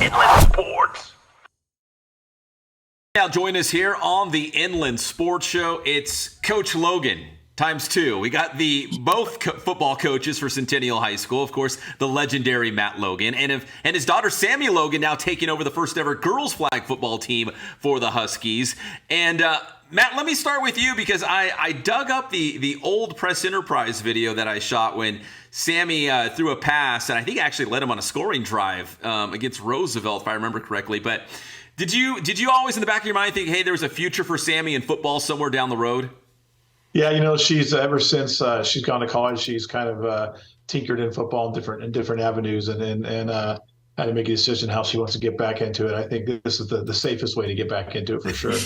Inland Sports. Now join us here on the Inland Sports Show. It's Coach Logan times two. We got the both football coaches for Centennial High School, of course, the legendary Matt Logan, and his daughter Sami Logan now taking over the first ever girls flag football team for the Huskies. And Matt, let me start with you because I dug up the old Press Enterprise video that I shot when Sami threw a pass, and I think actually led him on a scoring drive against Roosevelt, if I remember correctly. But did you always in the back of your mind think, hey, there was a future for Sami in football somewhere down the road? Yeah, she's ever since she's gone to college, she's kind of tinkered in football in different avenues, and had to make a decision how she wants to get back into it. I think this is the safest way to get back into it for sure.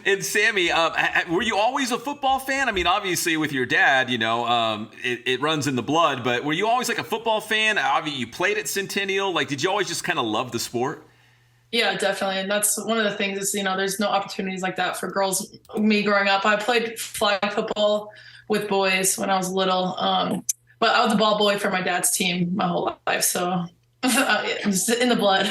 And Sami, were you always a football fan? I mean, obviously with your dad, it runs in the blood, but were you always like a football fan? Obviously, you played at Centennial. Like, did you always just kind of love the sport? Yeah, definitely. And that's one of the things is, there's no opportunities like that for girls. Me growing up, I played flag football with boys when I was little. But I was a ball boy for my dad's team my whole life. So it's in the blood.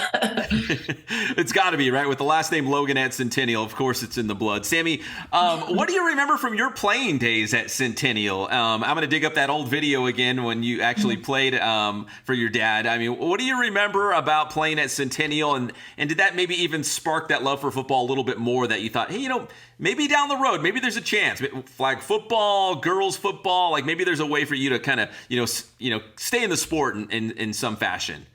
It's got to be, right? With the last name Logan at Centennial, of course it's in the blood. Sami, what do you remember from your playing days at Centennial? I'm going to dig up that old video again when you actually played for your dad. I mean, what do you remember about playing at Centennial? And did that maybe even spark that love for football a little bit more that you thought, hey, maybe down the road, maybe there's a chance. Flag football, girls football, like maybe there's a way for you to kind of, stay in the sport in some fashion.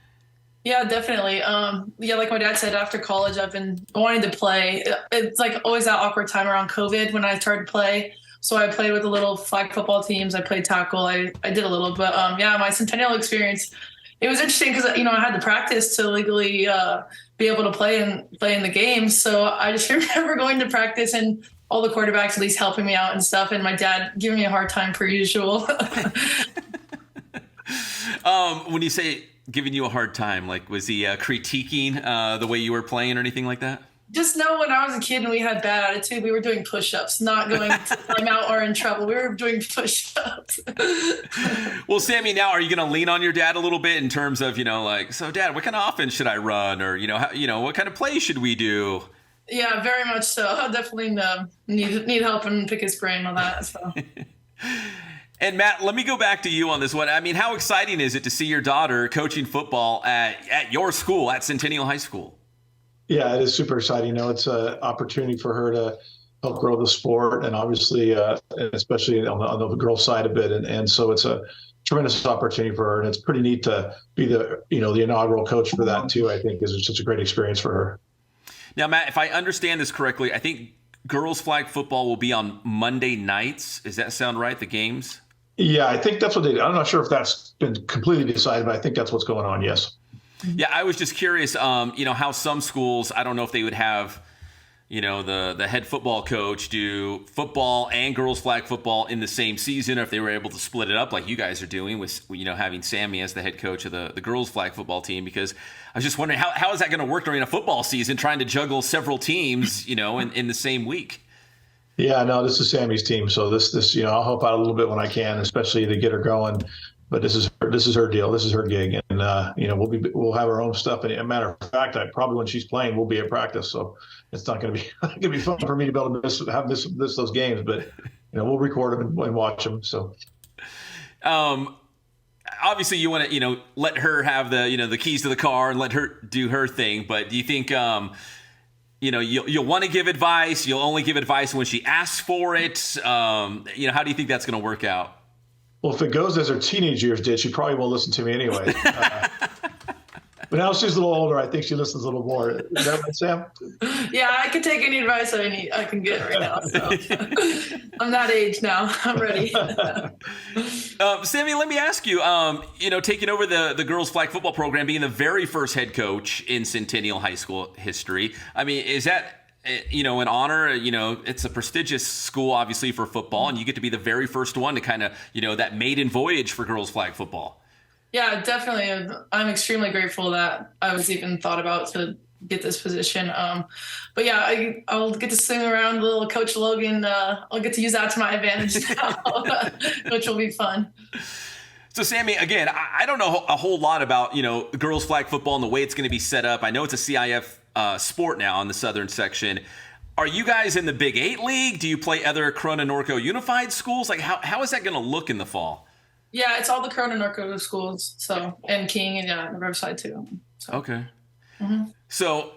Yeah, definitely. Like my dad said, after college, I've been wanting to play. It's like always that awkward time around COVID when I started to play. So I played with the little flag football teams. I played tackle. I did a little, but my Centennial experience, it was interesting because, I had to practice to legally be able to play in the games. So I just remember going to practice and all the quarterbacks at least helping me out and stuff. And my dad giving me a hard time per usual. When you say giving you a hard time, like was he critiquing the way you were playing or anything like that? Just know when I was a kid and we had bad attitude, we were doing push-ups, not going to time out or in trouble. We were doing push-ups. Well, Sami, now are you going to lean on your dad a little bit in terms of, so Dad, what kind of offense should I run? Or, what kind of play should we do? Yeah, very much so. I definitely need help and pick his brain on that. So. And Matt, let me go back to you on this one. I mean, how exciting is it to see your daughter coaching football at your school, at Centennial High School? Yeah, it is super exciting. It's an opportunity for her to help grow the sport, and obviously, especially on the girl side of it. And so it's a tremendous opportunity for her, and it's pretty neat to be the inaugural coach for that too. I think is such a great experience for her. Now, Matt, if I understand this correctly, I think girls flag football will be on Monday nights. Does that sound right? The games? Yeah, I think that's what they do. I'm not sure if that's been completely decided, but I think that's what's going on, yes. Yeah, I was just curious, how some schools, I don't know if they would have, the head football coach do football and girls flag football in the same season, or if they were able to split it up like you guys are doing with, having Sami as the head coach of the girls flag football team, because I was just wondering how is that going to work during a football season, trying to juggle several teams, in the same week? Yeah, no, this is Sami's team. So this, I'll help out a little bit when I can, especially to get her going. But this is her deal. This is her gig, and we'll have our own stuff. And a matter of fact, probably when she's playing, we'll be at practice. So it's not going to be fun for me to be able to miss those games. But we'll record them and watch them. So. Obviously, you want to let her have the keys to the car and let her do her thing. But do you think you'll want to give advice? You'll only give advice when she asks for it. How do you think that's going to work out? Well, if it goes as her teenage years did, she probably won't listen to me anyway. But now she's a little older. I think she listens a little more. Is that right, Sam? Yeah, I can take any advice I can get right now. So. I'm that age now. I'm ready. Sami, let me ask you, taking over the girls flag football program, being the very first head coach in Centennial High School history, I mean, is that an honor? It's a prestigious school, obviously, for football, and you get to be the very first one to kind of, that maiden voyage for girls flag football. Yeah, definitely. I'm extremely grateful that I was even thought about to get this position. But yeah, I'll get to swing around the little Coach Logan. I'll get to use that to my advantage now, which will be fun. So, Sami, again, I don't know a whole lot about, girls flag football and the way it's going to be set up. I know it's a CIF sport now in the southern section. Are you guys in the Big 8 League? Do you play other Corona Norco Unified schools? Like, how is that going to look in the fall? Yeah, it's all the Corona Norco schools, and King and Riverside too. So. Okay. Mm-hmm. So,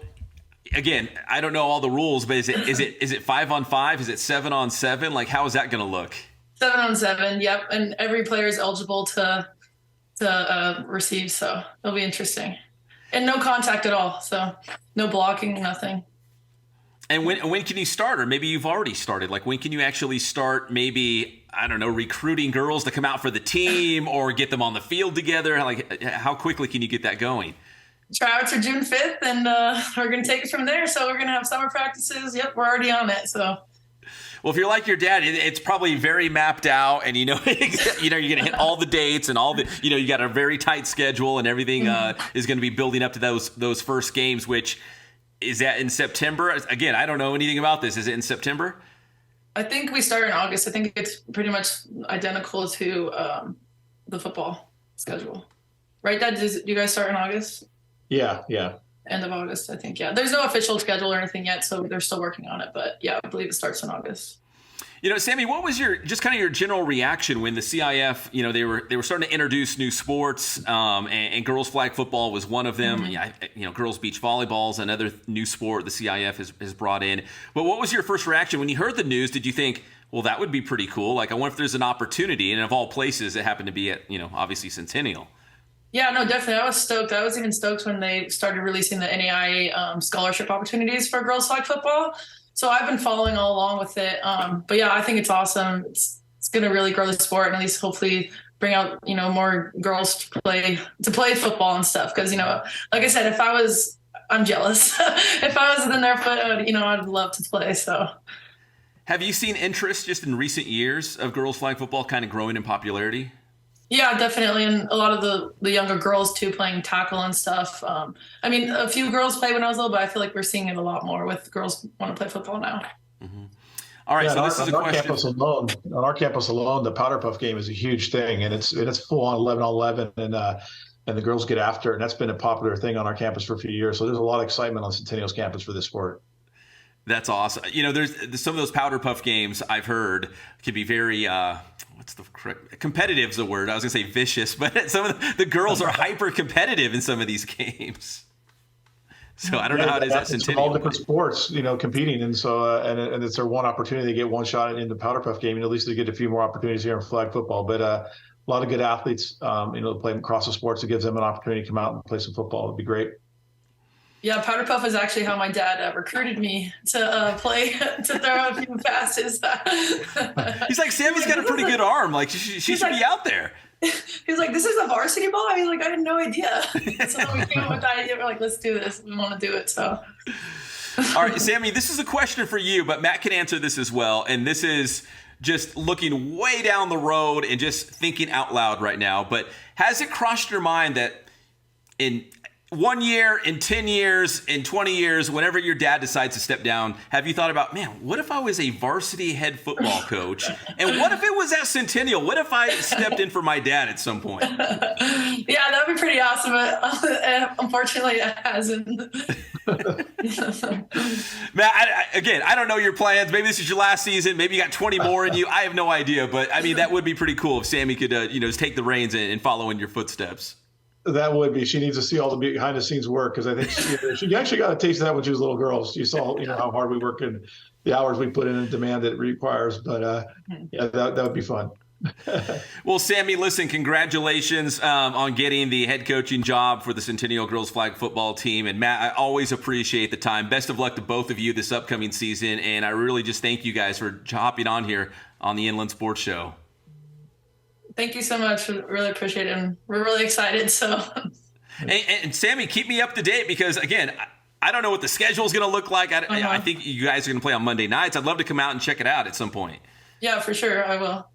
again, I don't know all the rules, but is it 5-on-5? Is it 7-on-7? Like, how is that going to look? 7-on-7, yep. And every player is eligible to receive, so it'll be interesting. And no contact at all, so no blocking, nothing. And when can you start? Or maybe you've already started. Like, when can you actually start maybe, I don't know, recruiting girls to come out for the team or get them on the field together? Like, how quickly can you get that going? Tryouts are June 5th, and we're going to take it from there. So we're going to have summer practices. Yep, we're already on it, so... Well, if you're like your dad, it's probably very mapped out, and you're going to hit all the dates and all the, you got a very tight schedule, and everything is going to be building up to those first games. Which is that in September? Again, I don't know anything about this. Is it in September? I think we start in August. I think it's pretty much identical to the football schedule, right? Dad, do you guys start in August? Yeah. End of August, I think. Yeah, there's no official schedule or anything yet, so they're still working on it. But yeah, I believe it starts in August. Sami, what was your general reaction when the CIF, they were starting to introduce new sports, and girls flag football was one of them. Mm-hmm. Girls beach volleyball is another new sport the CIF has brought in. But what was your first reaction when you heard the news? Did you think, well, that would be pretty cool? Like, I wonder if there's an opportunity, and of all places, it happened to be at, obviously Centennial. Yeah, no, definitely. I was stoked. I was even stoked when they started releasing the NAIA scholarship opportunities for girls flag football. So I've been following all along with it. But yeah, I think it's awesome. It's going to really grow the sport and at least hopefully bring out, more girls to play football and stuff. Because, like I said, I'm jealous. If I was in their foot, I'd love to play. So. Have you seen interest just in recent years of girls flag football kind of growing in popularity? Yeah, definitely. And a lot of the younger girls, too, playing tackle and stuff. A few girls played when I was little, but I feel like we're seeing it a lot more with girls want to play football now. Mm-hmm. All right, so this is a question. On our campus alone, the powder puff game is a huge thing, and it's full on 11-on-11, and the girls get after it, and that's been a popular thing on our campus for a few years. So there's a lot of excitement on Centennial's campus for this sport. That's awesome. There's some of those powder puff games I've heard can be very what's the correct competitive is the word. I was gonna say vicious, but some of the girls are hyper competitive in some of these games. So I don't know how it is at Centennial. All different sports, competing, and so and it's their one opportunity. They get one shot in the powder puff game, and at least they get a few more opportunities here in flag football. But a lot of good athletes, play across the sports. It gives them an opportunity to come out and play some football. It'd be great. Yeah, powder puff is actually how my dad recruited me to play, to throw a few passes. He's like, Sammy's got a pretty good arm. Like, she should be out there. He's like, this is a varsity ball? I was like, I had no idea. So we came up with the idea. We're like, let's do this. We want to do it. So. All right, Sami, this is a question for you, but Matt can answer this as well. And this is just looking way down the road and just thinking out loud right now. But has it crossed your mind that in 1 year, in 10 years, in 20 years, whenever your dad decides to step down, have you thought about, man, what if I was a varsity head football coach? And what if it was at Centennial? What if I stepped in for my dad at some point? Yeah, that would be pretty awesome. But unfortunately, it hasn't. Matt, I don't know your plans. Maybe this is your last season. Maybe you got 20 more in you. I have no idea. But, that would be pretty cool if Sami could, just take the reins and follow in your footsteps. That would be. She needs to see all the behind the scenes work, because I think she actually got a taste of that when she was a little girl. She saw how hard we work and the hours we put in and demand that it requires. But yeah, that would be fun. Well, Sami, listen, congratulations on getting the head coaching job for the Centennial girls flag football team. And Matt, I always appreciate the time. Best of luck to both of you this upcoming season. And I really just thank you guys for hopping on here on the Inland Sports Show. Thank you so much. Really appreciate it. And we're really excited. So, and Sami, keep me up to date, because again, I don't know what the schedule is going to look like. I think you guys are going to play on Monday nights. I'd love to come out and check it out at some point. Yeah, for sure. I will.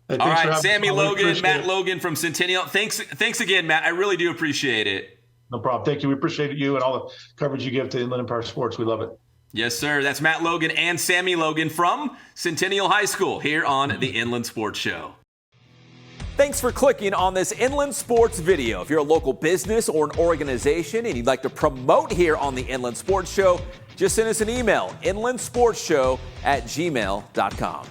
Hey, all right, Sami Logan, Matt Logan from Centennial. Thanks again, Matt. I really do appreciate it. No problem. Thank you. We appreciate you and all the coverage you give to Inland Empire Sports. We love it. Yes, sir. That's Matt Logan and Sami Logan from Centennial High School here on the Inland Sports Show. Thanks for clicking on this Inland Sports video. If you're a local business or an organization and you'd like to promote here on the Inland Sports Show, just send us an email, inlandsportshow@gmail.com.